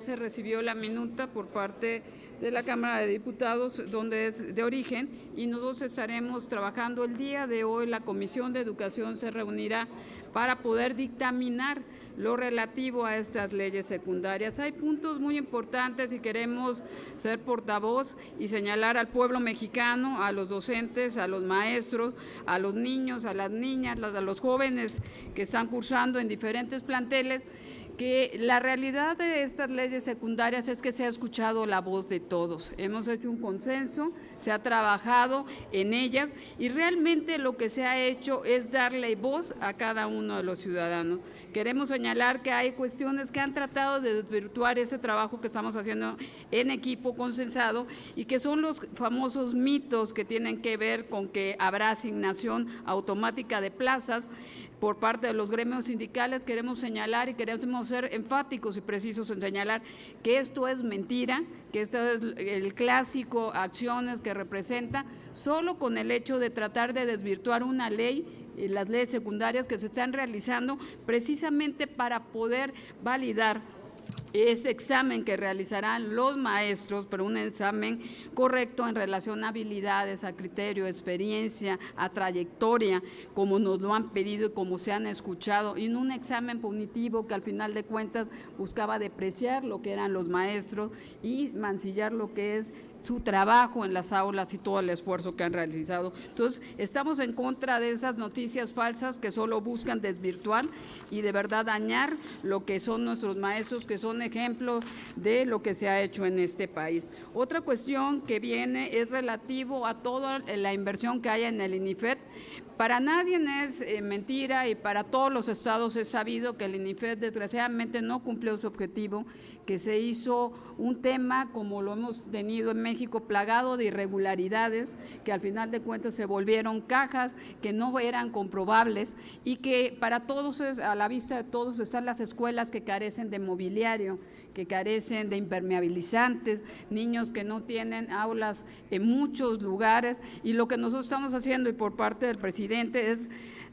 Se recibió la minuta por parte de la Cámara de Diputados, donde es de origen, y nosotros estaremos trabajando el día de hoy. La Comisión de Educación se reunirá para poder dictaminar lo relativo a estas leyes secundarias. Hay puntos muy importantes y queremos ser portavoz y señalar al pueblo mexicano, a los docentes, a los maestros, a los niños, a las niñas, a los jóvenes que están cursando en diferentes planteles, que la realidad de estas leyes secundarias es que se ha escuchado la voz de todos. Hemos hecho un consenso, se ha trabajado en ellas y realmente lo que se ha hecho es darle voz a cada uno de los ciudadanos. Queremos señalar que hay cuestiones que han tratado de desvirtuar ese trabajo que estamos haciendo en equipo consensado y que son los famosos mitos que tienen que ver con que habrá asignación automática de plazas por parte de los gremios sindicales. Queremos señalar y queremos ser enfáticos y precisos en señalar que esto es mentira, que esto es el clásico acciones que representa solo con el hecho de tratar de desvirtuar una ley, las leyes secundarias que se están realizando precisamente para poder validar ese examen que realizarán los maestros, pero un examen correcto en relación a habilidades, a criterio, experiencia, a trayectoria, como nos lo han pedido y como se han escuchado, y no un examen punitivo que al final de cuentas buscaba depreciar lo que eran los maestros y mancillar lo que es su trabajo en las aulas y todo el esfuerzo que han realizado. Entonces, estamos en contra de esas noticias falsas que solo buscan desvirtuar y de verdad dañar lo que son nuestros maestros, que son ejemplo de lo que se ha hecho en este país. Otra cuestión que viene es relativo a toda la inversión que haya en el INIFED. Para nadie es mentira y para todos los estados es sabido que el INIFED desgraciadamente no cumplió su objetivo, que se hizo un tema, como lo hemos tenido en México, plagado de irregularidades, que al final de cuentas se volvieron cajas que no eran comprobables y que para todos, a la vista de todos, están las escuelas que carecen de mobiliario, que carecen de impermeabilizantes, niños que no tienen aulas en muchos lugares, y lo que nosotros estamos haciendo y por parte del presidente es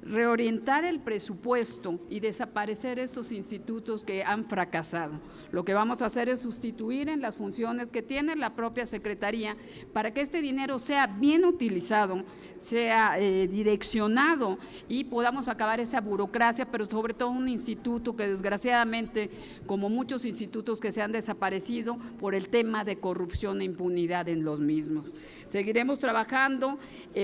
reorientar el presupuesto y desaparecer estos institutos que han fracasado. Lo que vamos a hacer es sustituir en las funciones que tiene la propia Secretaría para que este dinero sea bien utilizado, sea direccionado y podamos acabar esa burocracia, pero sobre todo un instituto que desgraciadamente, como muchos institutos que se han desaparecido por el tema de corrupción e impunidad en los mismos. Seguiremos trabajando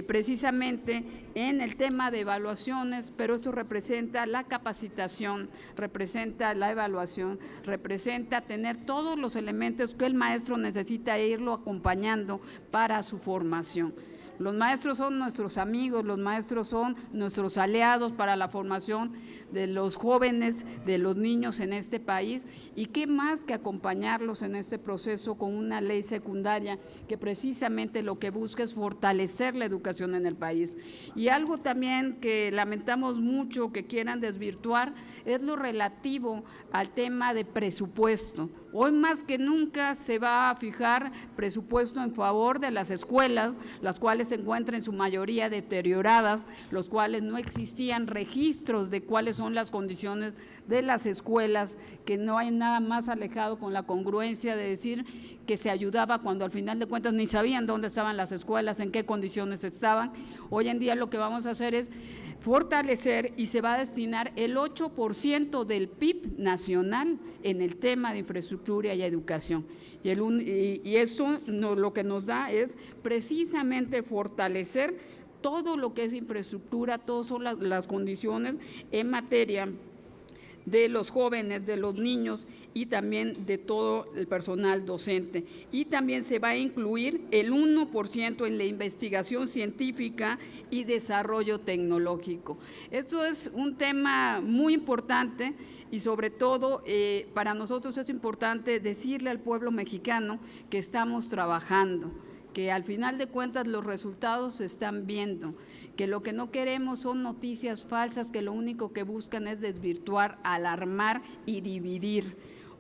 precisamente en el tema de evaluaciones, pero esto representa la capacitación, representa la evaluación, representa tener todos los elementos que el maestro necesita e irlo acompañando para su formación. Los maestros son nuestros amigos, los maestros son nuestros aliados para la formación de los jóvenes, de los niños en este país, y qué más que acompañarlos en este proceso con una ley secundaria que precisamente lo que busca es fortalecer la educación en el país. Y algo también que lamentamos mucho que quieran desvirtuar es lo relativo al tema de presupuesto. Hoy más que nunca se va a fijar presupuesto en favor de las escuelas, las cuales se encuentran en su mayoría deterioradas, los cuales no existían registros de cuáles son las condiciones de las escuelas, que no hay nada más alejado con la congruencia de decir que se ayudaba cuando al final de cuentas ni sabían dónde estaban las escuelas, en qué condiciones estaban. Hoy en día lo que vamos a hacer es fortalecer y se va a destinar el 8% del PIB nacional en el tema de infraestructura y educación. Y eso lo que nos da es precisamente fortalecer todo lo que es infraestructura, todas son las condiciones en materia de los jóvenes, de los niños y también de todo el personal docente. Y también se va a incluir el 1% en la investigación científica y desarrollo tecnológico. Esto es un tema muy importante y sobre todo para nosotros es importante decirle al pueblo mexicano que estamos trabajando, que al final de cuentas los resultados se están viendo, que lo que no queremos son noticias falsas que lo único que buscan es desvirtuar, alarmar y dividir.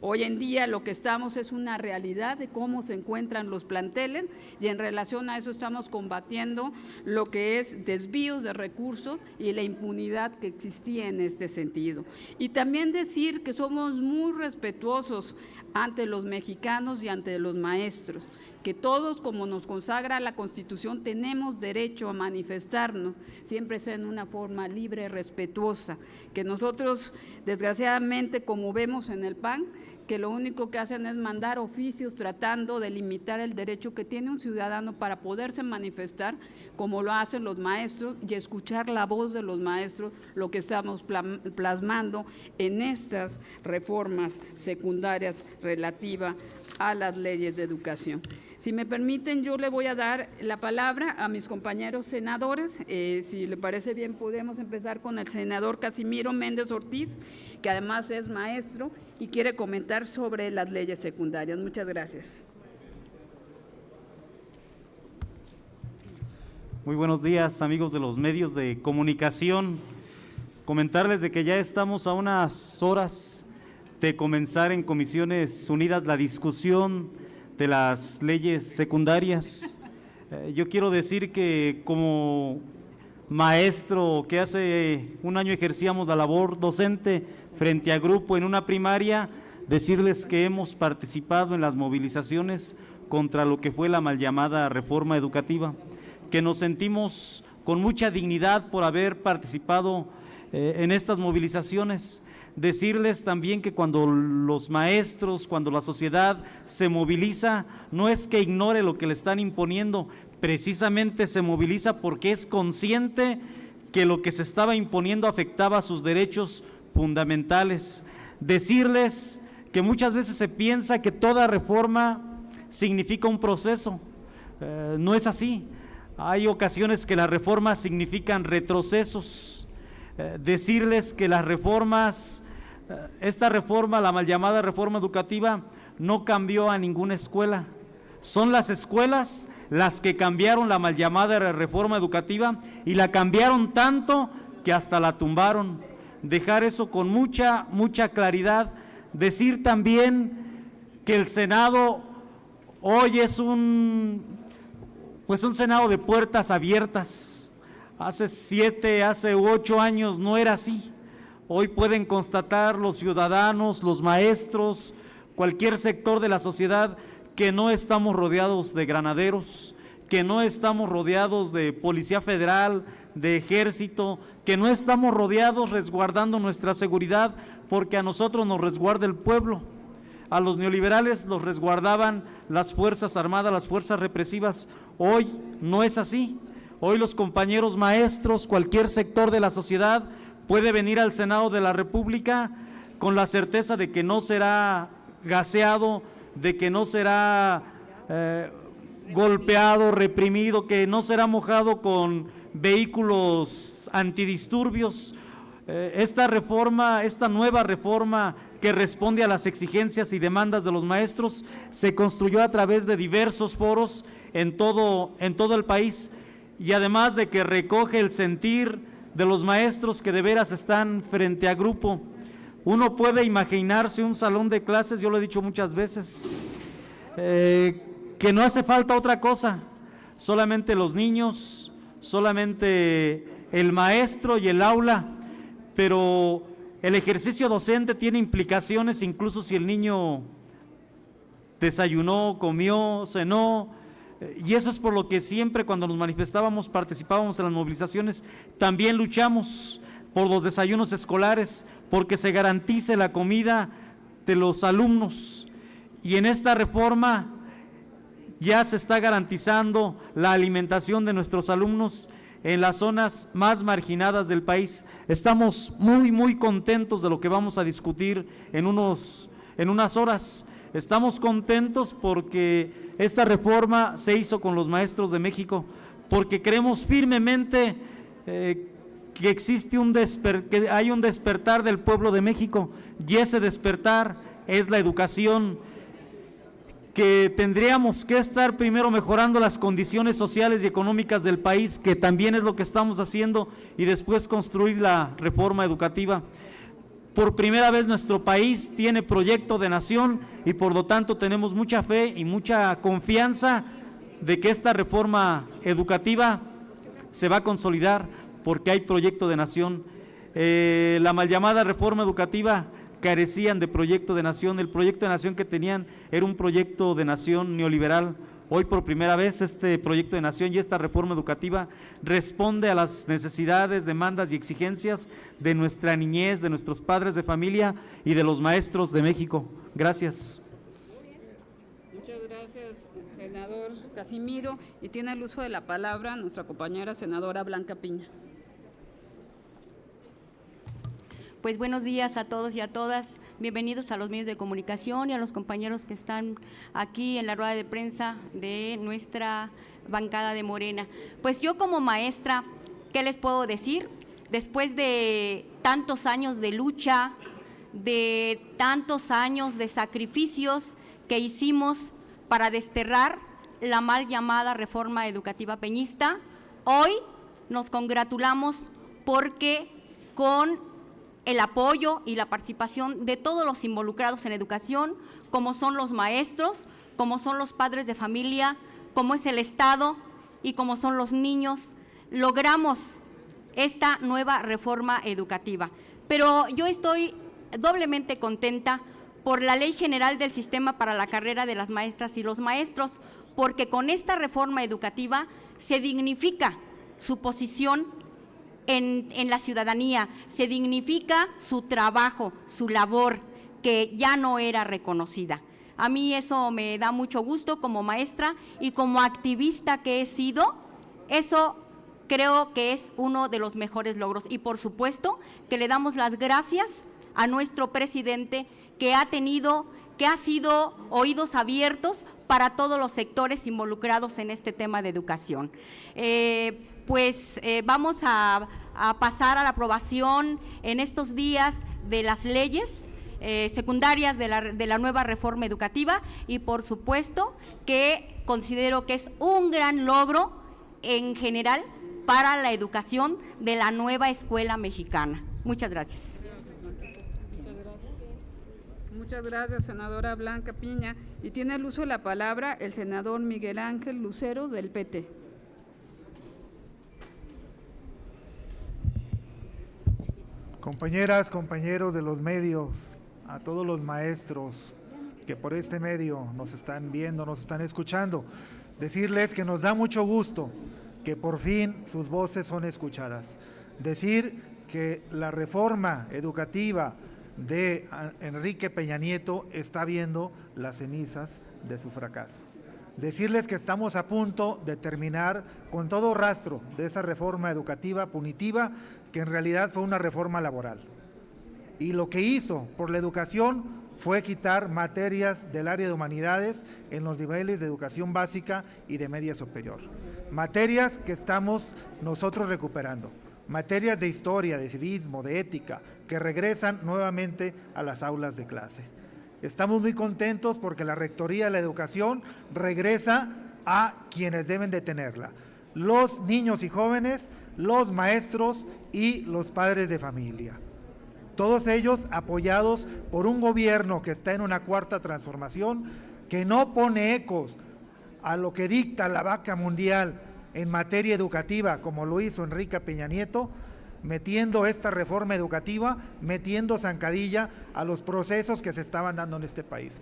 Hoy en día lo que estamos es una realidad de cómo se encuentran los planteles y en relación a eso estamos combatiendo lo que es desvíos de recursos y la impunidad que existía en este sentido. Y también decir que somos muy respetuosos ante los mexicanos y ante los maestros, que todos, como nos consagra la Constitución, tenemos derecho a manifestarnos, siempre sea en una forma libre, respetuosa, que nosotros, desgraciadamente, como vemos en el PAN, que lo único que hacen es mandar oficios tratando de limitar el derecho que tiene un ciudadano para poderse manifestar, como lo hacen los maestros, y escuchar la voz de los maestros, lo que estamos plasmando en estas reformas secundarias relativas a las leyes de educación. Si me permiten, yo le voy a dar la palabra a mis compañeros senadores. Si le parece bien, podemos empezar con el senador Casimiro Méndez Ortiz, que además es maestro y quiere comentar sobre las leyes secundarias. Muchas gracias. Muy buenos días, amigos de los medios de comunicación. Comentarles de que ya estamos a unas horas de comenzar en Comisiones Unidas la discusión de las leyes secundarias. Yo quiero decir que como maestro que hace un año ejercíamos la labor docente frente a grupo en una primaria, decirles que hemos participado en las movilizaciones contra lo que fue la mal llamada reforma educativa, que nos sentimos con mucha dignidad por haber participado en estas movilizaciones. Decirles también que cuando los maestros, cuando la sociedad se moviliza, no es que ignore lo que le están imponiendo, precisamente se moviliza porque es consciente que lo que se estaba imponiendo afectaba sus derechos fundamentales. Decirles que muchas veces se piensa que toda reforma significa un proceso, no es así. Hay ocasiones que las reformas significan retrocesos. Decirles que las reformas, esta reforma, la mal llamada reforma educativa, no cambió a ninguna escuela. Son las escuelas las que cambiaron la mal llamada reforma educativa y la cambiaron tanto que hasta la tumbaron. Dejar eso con mucha claridad. Decir también que el Senado hoy es un Senado de puertas abiertas. Hace 8 años no era así. Hoy pueden constatar los ciudadanos, los maestros, cualquier sector de la sociedad que no estamos rodeados de granaderos, que no estamos rodeados de Policía Federal, de Ejército, que no estamos rodeados resguardando nuestra seguridad, porque a nosotros nos resguarda el pueblo. A los neoliberales los resguardaban las Fuerzas Armadas, las fuerzas represivas. Hoy no es así. Hoy los compañeros maestros, cualquier sector de la sociedad puede venir al Senado de la República con la certeza de que no será gaseado, de que no será golpeado, reprimido, que no será mojado con vehículos antidisturbios. Esta nueva reforma que responde a las exigencias y demandas de los maestros se construyó a través de diversos foros en todo el país, y además de que recoge el sentir de los maestros que de veras están frente a grupo. Uno puede imaginarse un salón de clases, yo lo he dicho muchas veces, que no hace falta otra cosa, solamente los niños, solamente el maestro y el aula, pero el ejercicio docente tiene implicaciones incluso si el niño desayunó, comió, cenó. Y eso es por lo que siempre cuando nos manifestábamos, participábamos en las movilizaciones, también luchamos por los desayunos escolares, porque se garantice la comida de los alumnos. Y en esta reforma ya se está garantizando la alimentación de nuestros alumnos en las zonas más marginadas del país. Estamos muy contentos de lo que vamos a discutir en unas horas. Estamos contentos porque esta reforma se hizo con los maestros de México, porque creemos firmemente que existe que hay un despertar del pueblo de México, y ese despertar es la educación, que tendríamos que estar primero mejorando las condiciones sociales y económicas del país, que también es lo que estamos haciendo, y después construir la reforma educativa. Por primera vez nuestro país tiene proyecto de nación y por lo tanto tenemos mucha fe y mucha confianza de que esta reforma educativa se va a consolidar porque hay proyecto de nación. La mal llamada reforma educativa carecían de proyecto de nación. El proyecto de nación que tenían era un proyecto de nación neoliberal. Hoy por primera vez este proyecto de nación y esta reforma educativa responde a las necesidades, demandas y exigencias de nuestra niñez, de nuestros padres de familia y de los maestros de México. Gracias. Muchas gracias, senador Casimiro. Y tiene el uso de la palabra nuestra compañera senadora Blanca Piña. Pues buenos días a todos y a todas, bienvenidos a los medios de comunicación y a los compañeros que están aquí en la rueda de prensa de nuestra bancada de Morena. Pues yo como maestra, ¿qué les puedo decir? Después de tantos años de lucha, de tantos años de sacrificios que hicimos para desterrar la mal llamada reforma educativa peñista, hoy nos congratulamos porque con el apoyo y la participación de todos los involucrados en educación, como son los maestros, como son los padres de familia, como es el Estado y como son los niños, logramos esta nueva reforma educativa. Pero yo estoy doblemente contenta por la Ley General del Sistema para la Carrera de las Maestras y los Maestros, porque con esta reforma educativa se dignifica su posición en la ciudadanía, se dignifica su trabajo, su labor, que ya no era reconocida. A mí eso me da mucho gusto como maestra y como activista que he sido, eso creo que es uno de los mejores logros. Y por supuesto que le damos las gracias a nuestro presidente que ha sido oídos abiertos para todos los sectores involucrados en este tema de educación. Vamos a pasar a la aprobación en estos días de las leyes secundarias de la nueva reforma educativa y por supuesto que considero que es un gran logro en general para la educación de la nueva escuela mexicana. Muchas gracias. Muchas gracias, senadora Blanca Piña. Y tiene el uso de la palabra el senador Miguel Ángel Lucero del PT. Compañeras, compañeros de los medios, a todos los maestros que por este medio nos están viendo, nos están escuchando, decirles que nos da mucho gusto que por fin sus voces son escuchadas. Decir que la reforma educativa de Enrique Peña Nieto está viendo las cenizas de su fracaso. Decirles que estamos a punto de terminar con todo rastro de esa reforma educativa punitiva que en realidad fue una reforma laboral. Y lo que hizo por la educación fue quitar materias del área de humanidades en los niveles de educación básica y de media superior. Materias que estamos nosotros recuperando. Materias de historia, de civismo, de ética, que regresan nuevamente a las aulas de clase. Estamos muy contentos porque la Rectoría de la Educación regresa a quienes deben de tenerla: los niños y jóvenes, los maestros y los padres de familia. Todos ellos apoyados por un gobierno que está en una cuarta transformación, que no pone ecos a lo que dicta la vaca mundial en materia educativa, como lo hizo Enrique Peña Nieto, metiendo esta reforma educativa, metiendo zancadilla a los procesos que se estaban dando en este país.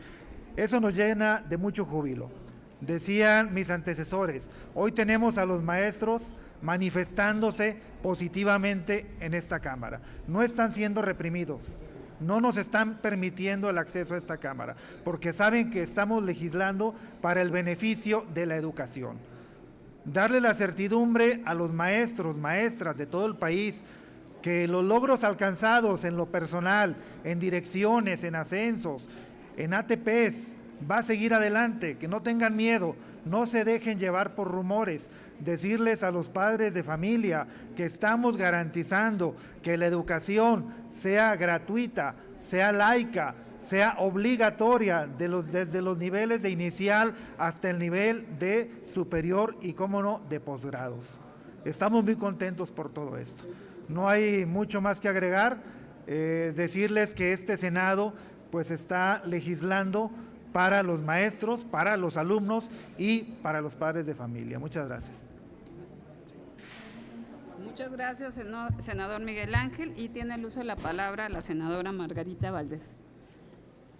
Eso nos llena de mucho júbilo. Decían mis antecesores, hoy tenemos a los maestros manifestándose positivamente en esta Cámara. No están siendo reprimidos, no nos están permitiendo el acceso a esta Cámara, porque saben que estamos legislando para el beneficio de la educación. Darle la certidumbre a los maestros, maestras de todo el país, que los logros alcanzados en lo personal, en direcciones, en ascensos, en ATPs, va a seguir adelante, que no tengan miedo, no se dejen llevar por rumores. Decirles a los padres de familia que estamos garantizando que la educación sea gratuita, sea laica, sea obligatoria desde los niveles de inicial hasta el nivel de superior y, cómo no, de posgrados. Estamos muy contentos por todo esto. No hay mucho más que agregar. decirles que este Senado pues está legislando para los maestros, para los alumnos y para los padres de familia. Muchas gracias. Muchas gracias, senador Miguel Ángel. Y tiene el uso de la palabra la senadora Margarita Valdés.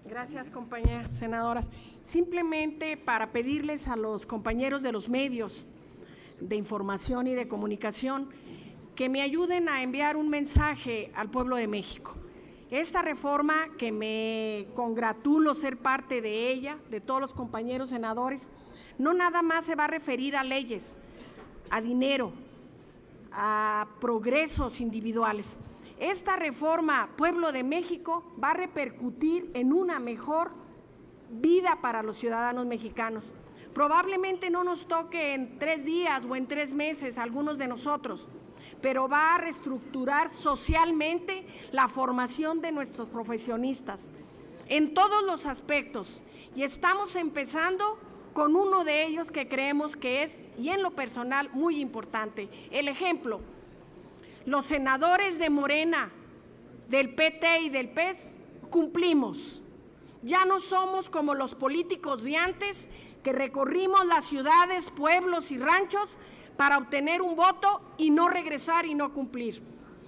Gracias, compañeras senadoras. Simplemente para pedirles a los compañeros de los medios de información y de comunicación que me ayuden a enviar un mensaje al pueblo de México. Esta reforma, que me congratulo ser parte de ella, de todos los compañeros senadores, no nada más se va a referir a leyes, a dinero, a progresos individuales. Esta reforma, pueblo de México, va a repercutir en una mejor vida para los ciudadanos mexicanos. Probablemente no nos toque en 3 días o en 3 meses a algunos de nosotros, pero va a reestructurar socialmente la formación de nuestros profesionistas en todos los aspectos. Y estamos empezando con uno de ellos que creemos que es, y en lo personal, muy importante. El ejemplo: los senadores de Morena, del PT y del PES cumplimos. Ya no somos como los políticos de antes, que recorrimos las ciudades, pueblos y ranchos para obtener un voto y no regresar y no cumplir.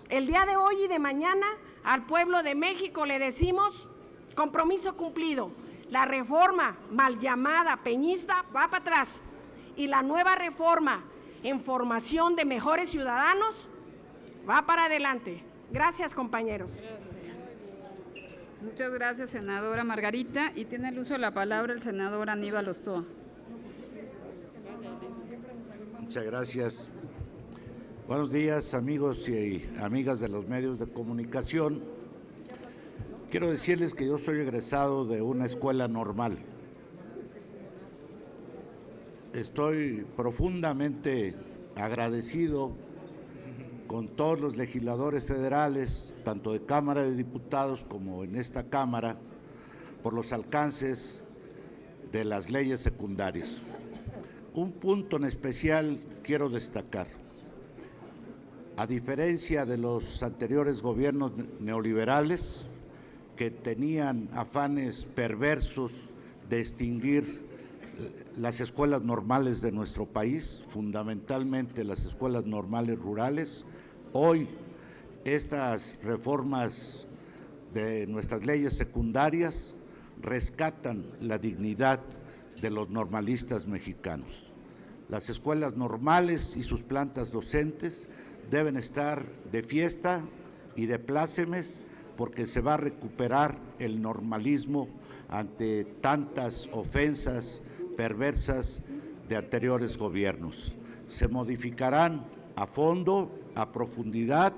El día de hoy y de mañana al pueblo de México le decimos: compromiso cumplido. La reforma mal llamada peñista va para atrás y la nueva reforma en formación de mejores ciudadanos va para adelante. Gracias, compañeros. Muchas gracias, senadora Margarita. Y tiene el uso de la palabra el senador Aníbal Ostoa. Muchas gracias. Buenos días, amigos y amigas de los medios de comunicación. Quiero decirles que yo soy egresado de una escuela normal. Estoy profundamente agradecido con todos los legisladores federales, tanto de Cámara de Diputados como en esta Cámara, por los alcances de las leyes secundarias. Un punto en especial quiero destacar. A diferencia de los anteriores gobiernos neoliberales, que tenían afanes perversos de extinguir las escuelas normales de nuestro país, fundamentalmente las escuelas normales rurales, hoy estas reformas de nuestras leyes secundarias rescatan la dignidad de los normalistas mexicanos. Las escuelas normales y sus plantas docentes deben estar de fiesta y de plácemes, porque se va a recuperar el normalismo ante tantas ofensas perversas de anteriores gobiernos. Se modificarán a fondo, a profundidad,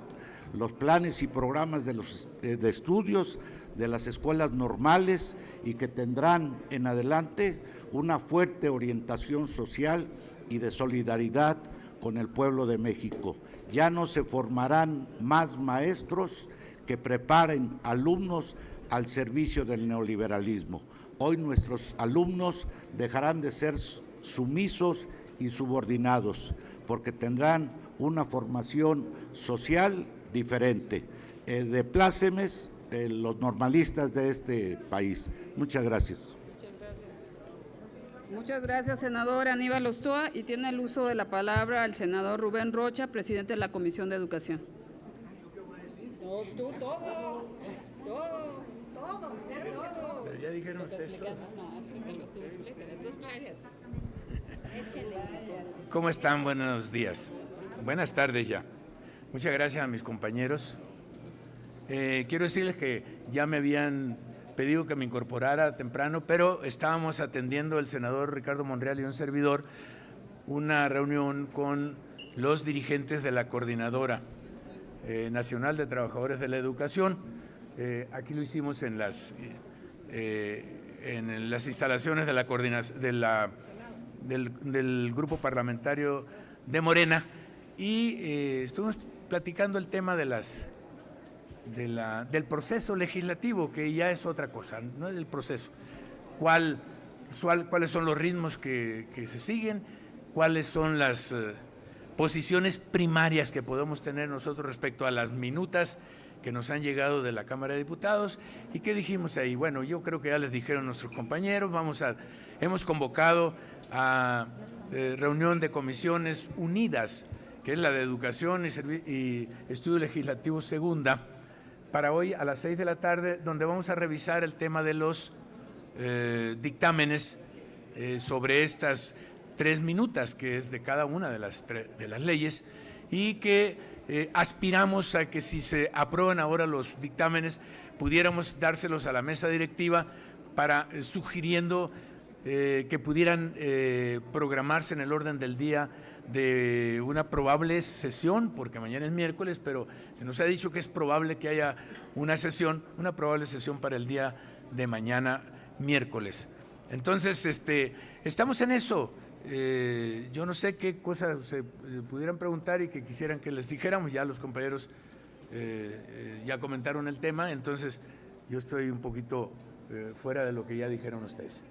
los planes y programas de estudios de las escuelas normales, y que tendrán en adelante una fuerte orientación social y de solidaridad con el pueblo de México. Ya no se formarán más maestros que preparen alumnos al servicio del neoliberalismo. Hoy nuestros alumnos dejarán de ser sumisos y subordinados, porque tendrán una formación social diferente. De plácemes los normalistas de este país. Muchas gracias. Muchas gracias, senador Aníbal Ostoa. Y tiene el uso de la palabra el senador Rubén Rocha, presidente de la Comisión de Educación. Pero ya dijeron ustedes todo. ¿Cómo están? Buenos días. Buenas tardes ya. Muchas gracias a mis compañeros. Quiero decirles que ya me habían pedido que me incorporara temprano, pero estábamos atendiendo el senador Ricardo Monreal y un servidor una reunión con los dirigentes de la Coordinadora Nacional de Trabajadores de la Educación. Aquí lo hicimos en las instalaciones de la del Grupo Parlamentario de Morena, y estuvimos platicando el tema de del proceso legislativo, que ya es otra cosa, no es el proceso. ¿Cuáles son los ritmos que se siguen? ¿Cuáles son las posiciones primarias que podemos tener nosotros respecto a las minutas que nos han llegado de la Cámara de Diputados. ¿Y qué dijimos ahí? Bueno, yo creo que ya les dijeron nuestros compañeros, hemos convocado a reunión de comisiones unidas, que es la de Educación y Estudio Legislativo Segunda, para hoy a las 6 de la tarde, donde vamos a revisar el tema de los dictámenes sobre estas 3 minutas, que es de cada una de las leyes, y que aspiramos a que si se aprueban ahora los dictámenes, pudiéramos dárselos a la mesa directiva para sugiriendo que pudieran programarse en el orden del día de una probable sesión, porque mañana es miércoles, pero se nos ha dicho que es probable que haya una probable sesión para el día de mañana miércoles. Entonces, estamos en eso. Yo no sé qué cosas se pudieran preguntar y que quisieran que les dijéramos. Ya los compañeros ya comentaron el tema, entonces yo estoy un poquito fuera de lo que ya dijeron ustedes.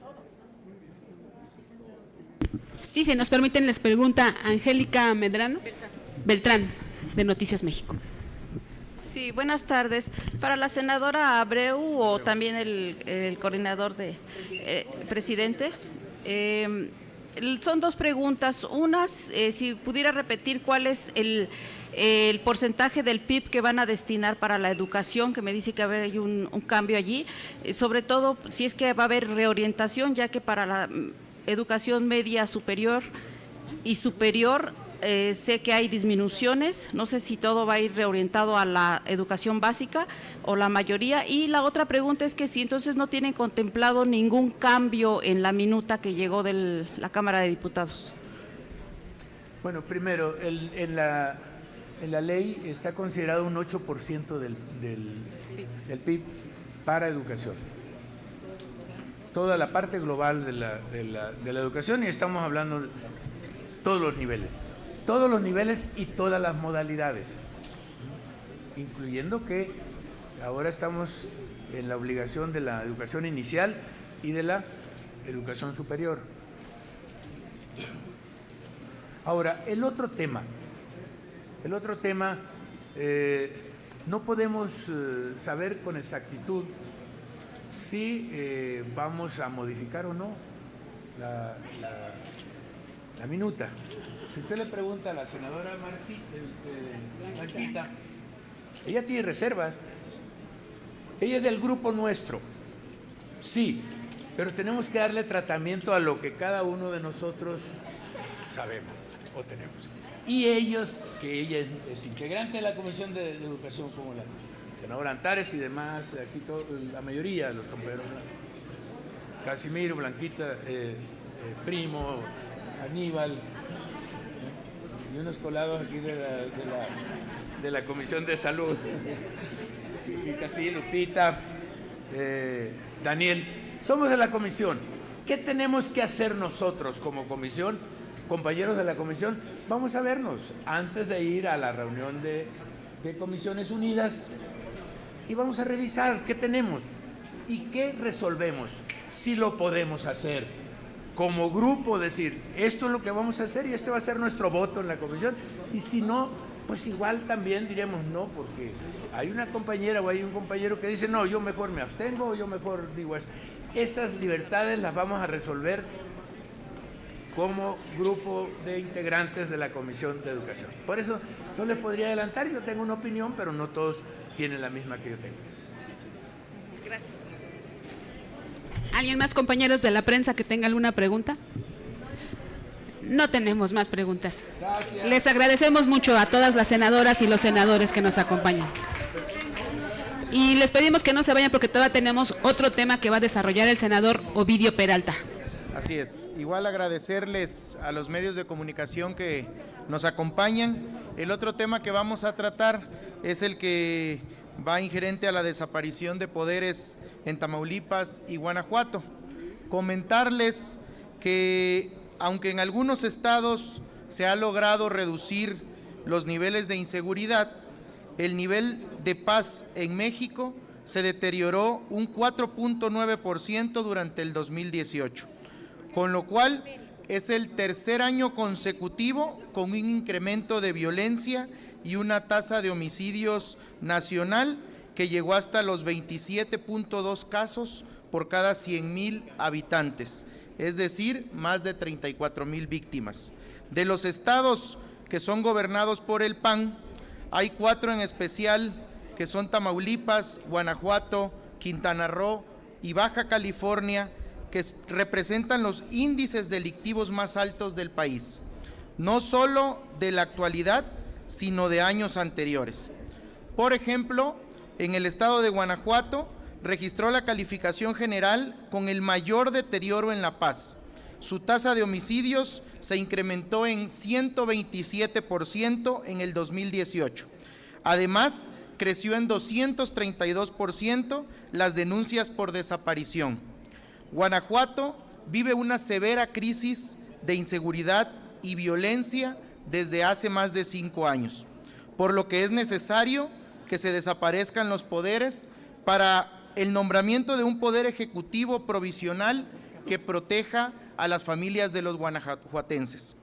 Sí, si nos permiten, les pregunta Angélica Beltrán, de Noticias México. Sí, buenas tardes. Para la senadora Abreu o también el coordinador presidente, son 2 preguntas. Una, si pudiera repetir cuál es el porcentaje del PIB que van a destinar para la educación, que me dice que hay un cambio allí, sobre todo si es que va a haber reorientación, ya que para la educación media superior y superior sé que hay disminuciones, no sé si todo va a ir reorientado a la educación básica o la mayoría. Y la otra pregunta es que si entonces no tienen contemplado ningún cambio en la minuta que llegó de la Cámara de Diputados. Bueno, primero, en la ley está considerado un 8% del PIB para educación. Toda la parte global de la educación, y estamos hablando de todos los niveles y todas las modalidades, incluyendo que ahora estamos en la obligación de la educación inicial y de la educación superior. Ahora, el otro tema, no podemos saber con exactitud si vamos a modificar o no la minuta. Si usted le pregunta a la senadora Blanquita, ella tiene reserva. Ella es del grupo nuestro, sí, pero tenemos que darle tratamiento a lo que cada uno de nosotros sabemos o tenemos. Y ellos, que ella es integrante de la Comisión de Educación, como la senadora Antares y demás, aquí la mayoría de los compañeros, Casimiro, Blanquita, Primo, Aníbal, y unos colados aquí de la Comisión de Salud, Lupita, sí, Lupita, Daniel, somos de la comisión. ¿Qué tenemos que hacer nosotros como comisión? Compañeros de la comisión, vamos a vernos antes de ir a la reunión de Comisiones Unidas y vamos a revisar qué tenemos y qué resolvemos, si lo podemos hacer. Como grupo decir, esto es lo que vamos a hacer y este va a ser nuestro voto en la comisión, y si no, pues igual también diremos no, porque hay una compañera o hay un compañero que dice, no, yo mejor me abstengo o yo mejor digo eso. Esas libertades las vamos a resolver como grupo de integrantes de la Comisión de Educación. Por eso no les podría adelantar, yo tengo una opinión, pero no todos tienen la misma que yo tengo. Gracias. ¿Alguien más, compañeros de la prensa, que tenga alguna pregunta? No tenemos más preguntas. Gracias. Les agradecemos mucho a todas las senadoras y los senadores que nos acompañan. Y les pedimos que no se vayan porque todavía tenemos otro tema que va a desarrollar el senador Ovidio Peralta. Así es, igual agradecerles a los medios de comunicación que nos acompañan. El otro tema que vamos a tratar es el que va ingerente a la desaparición de poderes en Tamaulipas y Guanajuato. Comentarles que aunque en algunos estados se ha logrado reducir los niveles de inseguridad, el nivel de paz en México se deterioró un 4.9% durante el 2018, con lo cual es el tercer año consecutivo con un incremento de violencia y una tasa de homicidios nacional, que llegó hasta los 27.2 casos por cada 100,000 habitantes, es decir, más de 34,000 víctimas. De los estados que son gobernados por el PAN, hay 4 en especial, que son Tamaulipas, Guanajuato, Quintana Roo y Baja California, que representan los índices delictivos más altos del país, no solo de la actualidad, sino de años anteriores. Por ejemplo, en el estado de Guanajuato registró la calificación general con el mayor deterioro en La Paz. Su tasa de homicidios se incrementó en 127% en el 2018. Además, creció en 232% las denuncias por desaparición. Guanajuato vive una severa crisis de inseguridad y violencia desde hace más de 5 años, por lo que es necesario que se desaparezcan los poderes para el nombramiento de un poder ejecutivo provisional que proteja a las familias de los guanajuatenses.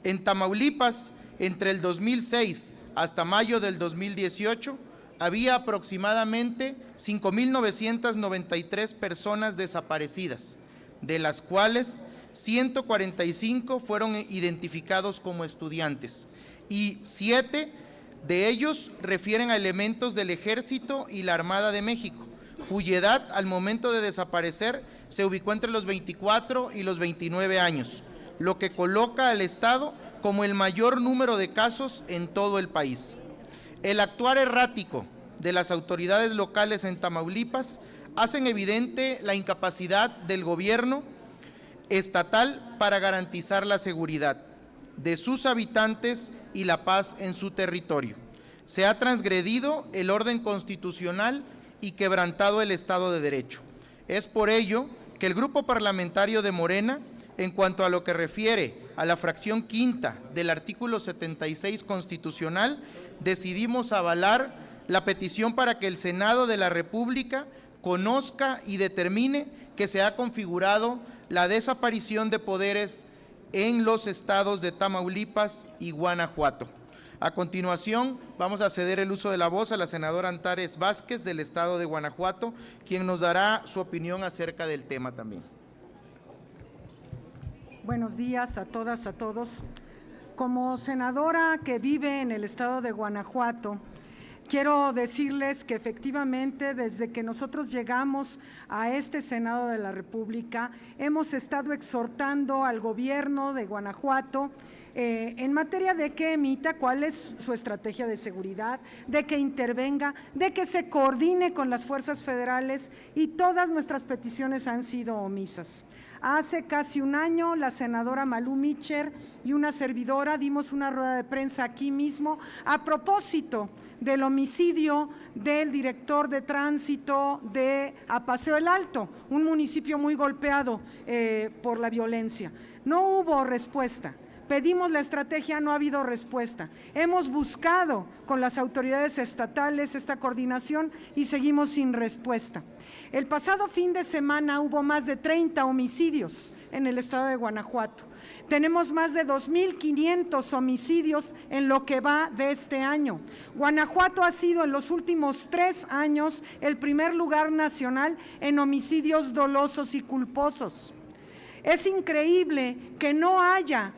En Tamaulipas, entre el 2006 hasta mayo del 2018, había aproximadamente 5,993 personas desaparecidas, de las cuales 145 fueron identificados como estudiantes y 7 de ellos refieren a elementos del Ejército y la Armada de México, cuya edad al momento de desaparecer se ubicó entre los 24 y los 29 años, lo que coloca al Estado como el mayor número de casos en todo el país. El actuar errático de las autoridades locales en Tamaulipas hacen evidente la incapacidad del gobierno estatal para garantizar la seguridad de sus habitantes y la paz en su territorio. Se ha transgredido el orden constitucional y quebrantado el Estado de Derecho. Es por ello que el Grupo Parlamentario de Morena, en cuanto a lo que refiere a la fracción quinta del artículo 76 constitucional, decidimos avalar la petición para que el Senado de la República conozca y determine que se ha configurado la desaparición de poderes en los estados de Tamaulipas y Guanajuato. A continuación, vamos a ceder el uso de la voz a la senadora Antares Vázquez del estado de Guanajuato, quien nos dará su opinión acerca del tema también. Buenos días a todas, a todos. Como senadora que vive en el estado de Guanajuato, quiero decirles que efectivamente desde que nosotros llegamos a este Senado de la República hemos estado exhortando al gobierno de Guanajuato en materia de que emita cuál es su estrategia de seguridad, de que intervenga, de que se coordine con las fuerzas federales, y todas nuestras peticiones han sido omisas. Hace casi un año la senadora Malú Micher y una servidora dimos una rueda de prensa aquí mismo a propósito del homicidio del director de tránsito de Apaseo el Alto, un municipio muy golpeado por la violencia. No hubo respuesta. Pedimos la estrategia, no ha habido respuesta. Hemos buscado con las autoridades estatales esta coordinación y seguimos sin respuesta. El pasado fin de semana hubo más de 30 homicidios en el estado de Guanajuato. Tenemos más de 2,500 homicidios en lo que va de este año. Guanajuato ha sido en los últimos 3 años el primer lugar nacional en homicidios dolosos y culposos. Es increíble que no haya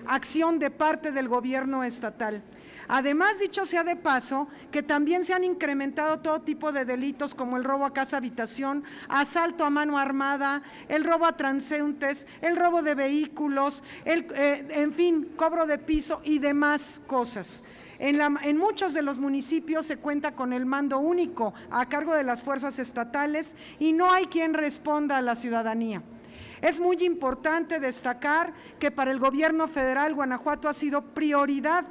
acción de parte del gobierno estatal. Además, dicho sea de paso, que también se han incrementado todo tipo de delitos como el robo a casa habitación, asalto a mano armada, el robo a transeúntes, el robo de vehículos, en fin, cobro de piso y demás cosas. En muchos de los municipios se cuenta con el mando único a cargo de las fuerzas estatales y no hay quien responda a la ciudadanía. Es muy importante destacar que para el gobierno federal Guanajuato ha sido prioridad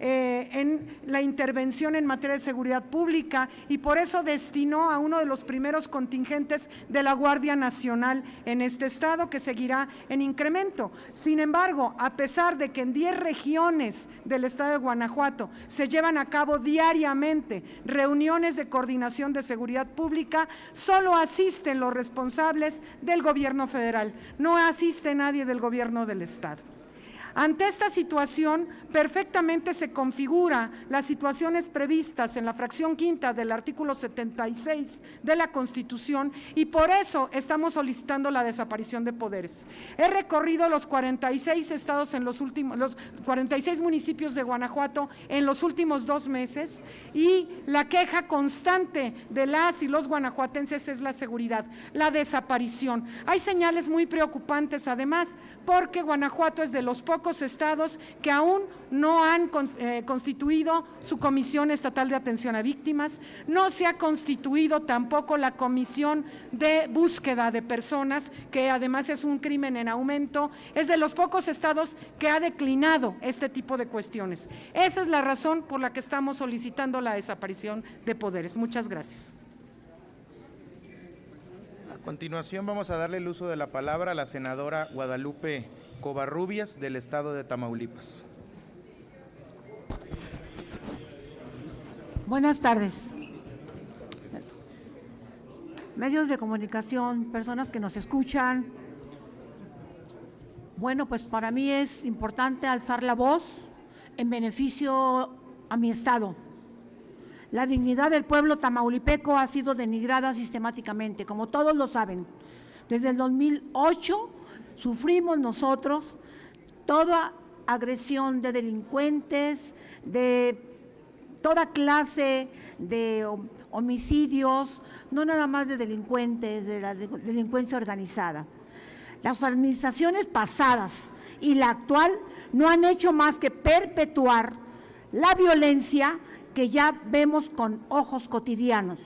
en la intervención en materia de seguridad pública y por eso destinó a uno de los primeros contingentes de la Guardia Nacional en este estado, que seguirá en incremento. Sin embargo, a pesar de que en 10 regiones del estado de Guanajuato se llevan a cabo diariamente reuniones de coordinación de seguridad pública, solo asisten los responsables del gobierno federal, no asiste nadie del gobierno del estado. Ante esta situación, perfectamente se configura las situaciones previstas en la fracción quinta del artículo 76 de la Constitución y por eso estamos solicitando la desaparición de poderes. He recorrido los 46 estados los 46 municipios de Guanajuato en los últimos 2 meses y la queja constante de las y los guanajuatenses es la seguridad, la desaparición. Hay señales muy preocupantes además, porque Guanajuato es de los pocos estados que aún no han constituido su Comisión Estatal de Atención a Víctimas, no se ha constituido tampoco la Comisión de Búsqueda de Personas, que además es un crimen en aumento, es de los pocos estados que ha declinado este tipo de cuestiones. Esa es la razón por la que estamos solicitando la desaparición de poderes. Muchas gracias. A continuación vamos a darle el uso de la palabra a la senadora Guadalupe Covarrubias del estado de Tamaulipas. Buenas tardes. Medios de comunicación, personas que nos escuchan. Bueno, pues para mí es importante alzar la voz en beneficio a mi estado. La dignidad del pueblo tamaulipeco ha sido denigrada sistemáticamente, como todos lo saben. Desde el 2008 sufrimos nosotros toda agresión de delincuentes, de toda clase de homicidios, no nada más de delincuentes, de la delincuencia organizada. Las administraciones pasadas y la actual no han hecho más que perpetuar la violencia que ya vemos con ojos cotidianos.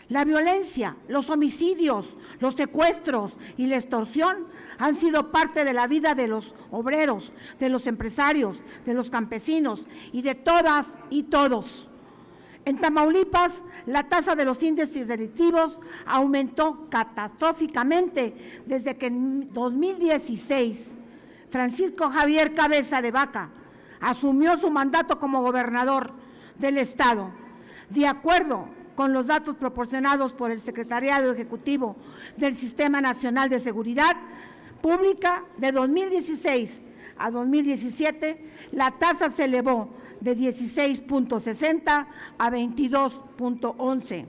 La violencia, los homicidios, los secuestros y la extorsión han sido parte de la vida de los obreros, de los empresarios, de los campesinos y de todas y todos. En Tamaulipas, la tasa de los índices delictivos aumentó catastróficamente desde que en 2016 Francisco Javier Cabeza de Vaca asumió su mandato como gobernador del estado. De acuerdo con los datos proporcionados por el Secretariado Ejecutivo del Sistema Nacional de Seguridad Pública, de 2016 a 2017, la tasa se elevó de 16.60 a 22.11.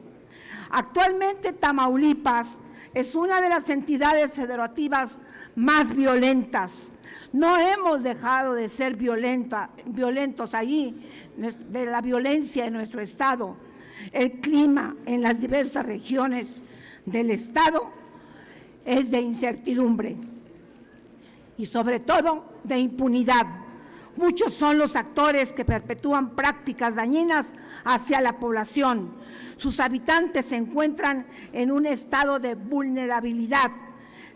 Actualmente Tamaulipas es una de las entidades federativas más violentas. No hemos dejado de ser violentos allí, de la violencia en nuestro estado. El clima en las diversas regiones del estado es de incertidumbre y sobre todo de impunidad. Muchos son los actores que perpetúan prácticas dañinas hacia la población. Sus habitantes se encuentran en un estado de vulnerabilidad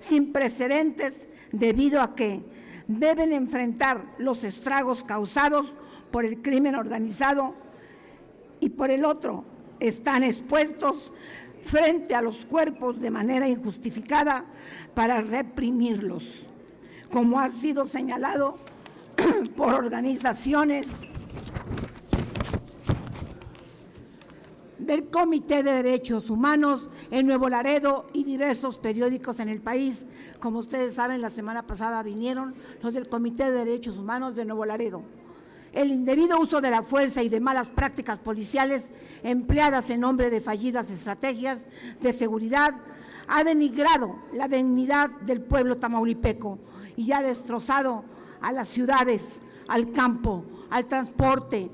sin precedentes debido a que deben enfrentar los estragos causados por el crimen organizado y por el otro están expuestos frente a los cuerpos de manera injustificada para reprimirlos, como ha sido señalado por organizaciones del Comité de Derechos Humanos en Nuevo Laredo y diversos periódicos en el país. Como ustedes saben, la semana pasada vinieron los del Comité de Derechos Humanos de Nuevo Laredo. El indebido uso de la fuerza y de malas prácticas policiales empleadas en nombre de fallidas estrategias de seguridad ha denigrado la dignidad del pueblo tamaulipeco y ha destrozado a las ciudades, al campo, al transporte.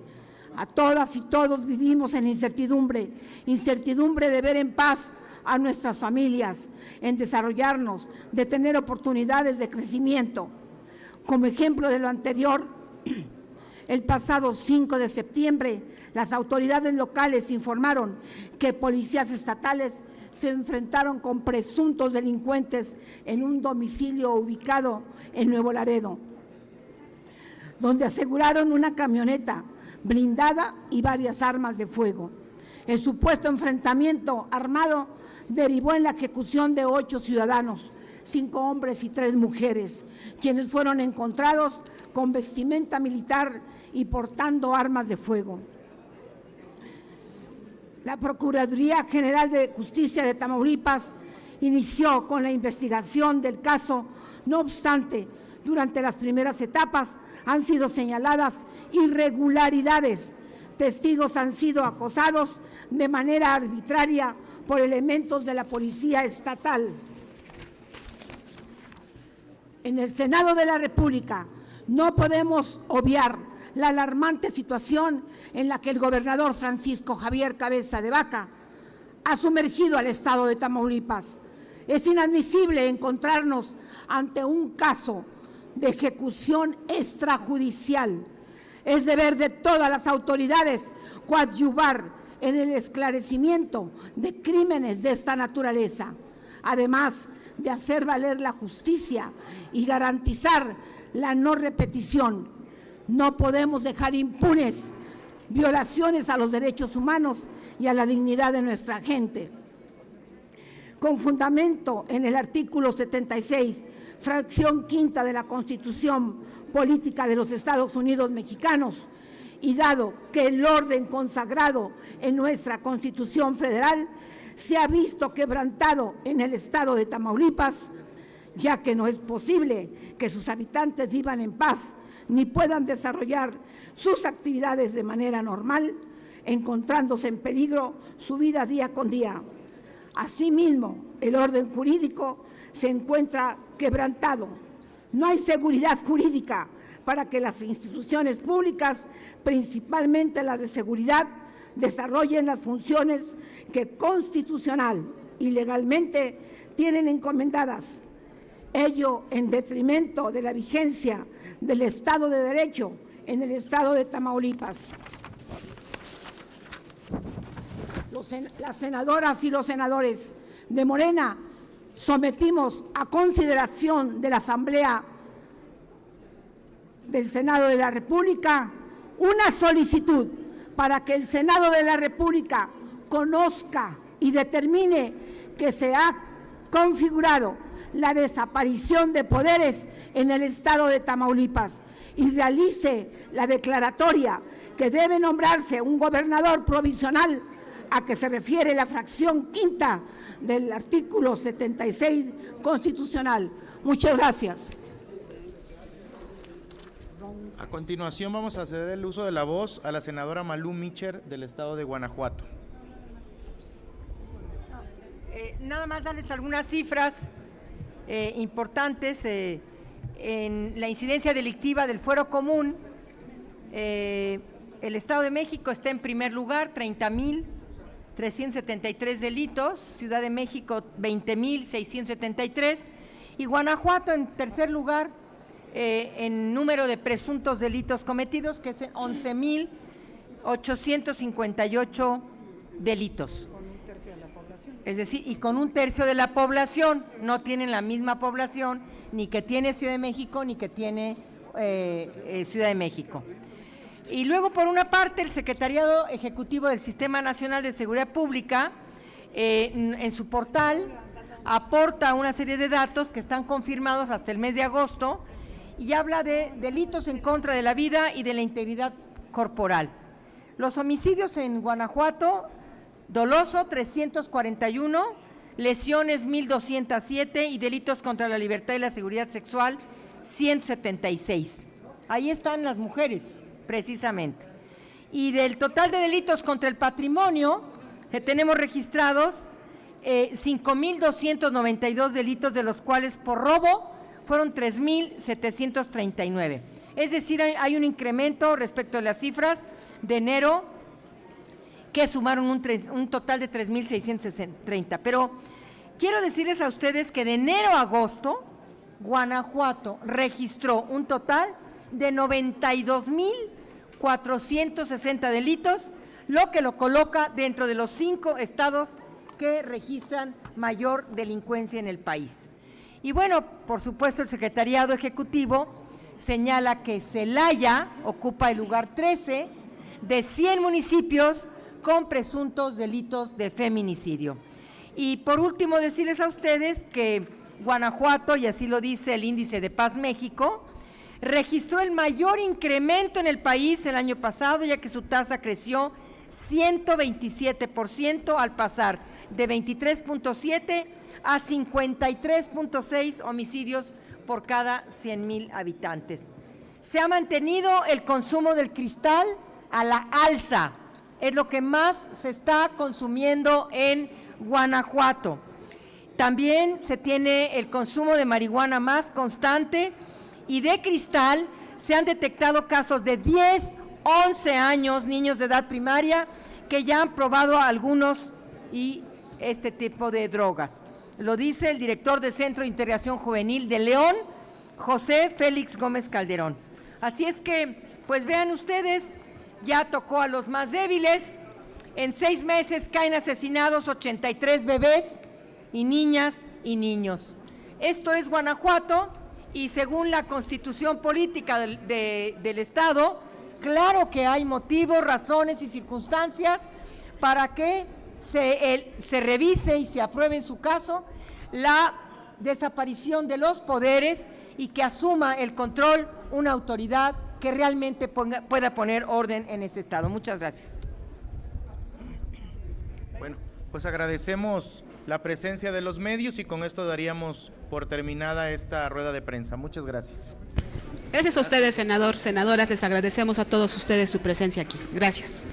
A todas y todos vivimos en incertidumbre de ver en paz a nuestras familias, en desarrollarnos, de tener oportunidades de crecimiento. Como ejemplo de lo anterior, el pasado 5 de septiembre, las autoridades locales informaron que policías estatales se enfrentaron con presuntos delincuentes en un domicilio ubicado en Nuevo Laredo, donde aseguraron una camioneta blindada y varias armas de fuego. El supuesto enfrentamiento armado derivó en la ejecución de 8 ciudadanos, 5 hombres y 3 mujeres, quienes fueron encontrados con vestimenta militar y portando armas de fuego. La Procuraduría General de Justicia de Tamaulipas inició con la investigación del caso. No obstante, Durante las primeras etapas han sido señaladas irregularidades. Testigos han sido acosados de manera arbitraria por elementos de la Policía Estatal. En el Senado de la República no podemos obviar la alarmante situación en la que el gobernador Francisco Javier Cabeza de Vaca ha sumergido al estado de Tamaulipas. Es inadmisible encontrarnos ante un caso de ejecución extrajudicial. Es deber de todas las autoridades coadyuvar en el esclarecimiento de crímenes de esta naturaleza, además de hacer valer la justicia y garantizar la no repetición. No podemos dejar impunes violaciones a los derechos humanos y a la dignidad de nuestra gente. Con fundamento en el artículo 76, fracción quinta de la Constitución Política de los Estados Unidos Mexicanos, y dado que el orden consagrado en nuestra Constitución Federal se ha visto quebrantado en el estado de Tamaulipas, ya que no es posible que sus habitantes vivan en paz ni puedan desarrollar sus actividades de manera normal, encontrándose en peligro su vida día con día. Asimismo, el orden jurídico se encuentra quebrantado. No hay seguridad jurídica para que las instituciones públicas, principalmente las de seguridad, desarrollen las funciones que constitucional y legalmente tienen encomendadas. Ello en detrimento de la vigencia del Estado de Derecho en el estado de Tamaulipas. Las senadoras y los senadores de Morena sometimos a consideración de la Asamblea del Senado de la República una solicitud para que el Senado de la República conozca y determine que se ha configurado la desaparición de poderes en el estado de Tamaulipas y realice la declaratoria que debe nombrarse un gobernador provisional a que se refiere la fracción quinta del artículo 76 constitucional. Muchas gracias. A continuación vamos a ceder el uso de la voz a la senadora Malú Micher del estado de Guanajuato. Nada más darles algunas cifras importantes en la incidencia delictiva del fuero común. El Estado de México está en primer lugar, 30,373 delitos, Ciudad de México 20,673 y Guanajuato en tercer lugar en número de presuntos delitos cometidos, que es 11,858 delitos. Es decir, y con un tercio de la población. No tienen la misma población ni que tiene Ciudad de México ni que tiene Ciudad de México. Y luego, por una parte, el Secretariado Ejecutivo del Sistema Nacional de Seguridad Pública, en su portal, aporta una serie de datos que están confirmados hasta el mes de agosto y habla de delitos en contra de la vida y de la integridad corporal. Los homicidios en Guanajuato: doloso 341, lesiones 1,207 y delitos contra la libertad y la seguridad sexual 176. Ahí están las mujeres, precisamente. Y del total de delitos contra el patrimonio que tenemos registrados, 5,292 delitos, de los cuales por robo fueron 3,739. Es decir, hay un incremento respecto a las cifras de enero, que sumaron un total de 3,630. Pero quiero decirles a ustedes que de enero a agosto, Guanajuato registró un total de 92,460 delitos, lo que lo coloca dentro de los 5 estados que registran mayor delincuencia en el país. Y bueno, por supuesto, el Secretariado Ejecutivo señala que Celaya ocupa el lugar 13 de 100 municipios con presuntos delitos de feminicidio. Y por último, decirles a ustedes que Guanajuato, y así lo dice el Índice de Paz México, registró el mayor incremento en el país el año pasado, ya que su tasa creció 127% al pasar de 23,7 a 53,6 homicidios por cada 100,000 habitantes. Se ha mantenido el consumo del cristal a la alza, es lo que más se está consumiendo en Guanajuato. También se tiene el consumo de marihuana más constante y de cristal se han detectado casos de 10, 11 años, niños de edad primaria, que ya han probado algunos y este tipo de drogas. Lo dice el director del Centro de Integración Juvenil de León, José Félix Gómez Calderón. Así es que, pues vean ustedes, ya tocó a los más débiles. En 6 meses caen asesinados 83 bebés y niñas y niños. Esto es Guanajuato y según la Constitución Política del Estado, claro que hay motivos, razones y circunstancias para que se revise y se apruebe en su caso la desaparición de los poderes y que asuma el control una autoridad que realmente pueda poner orden en ese estado. Muchas gracias. Bueno, pues agradecemos la presencia de los medios y con esto daríamos por terminada esta rueda de prensa. Muchas gracias. Gracias a ustedes, senador, senadoras. Les agradecemos a todos ustedes su presencia aquí. Gracias.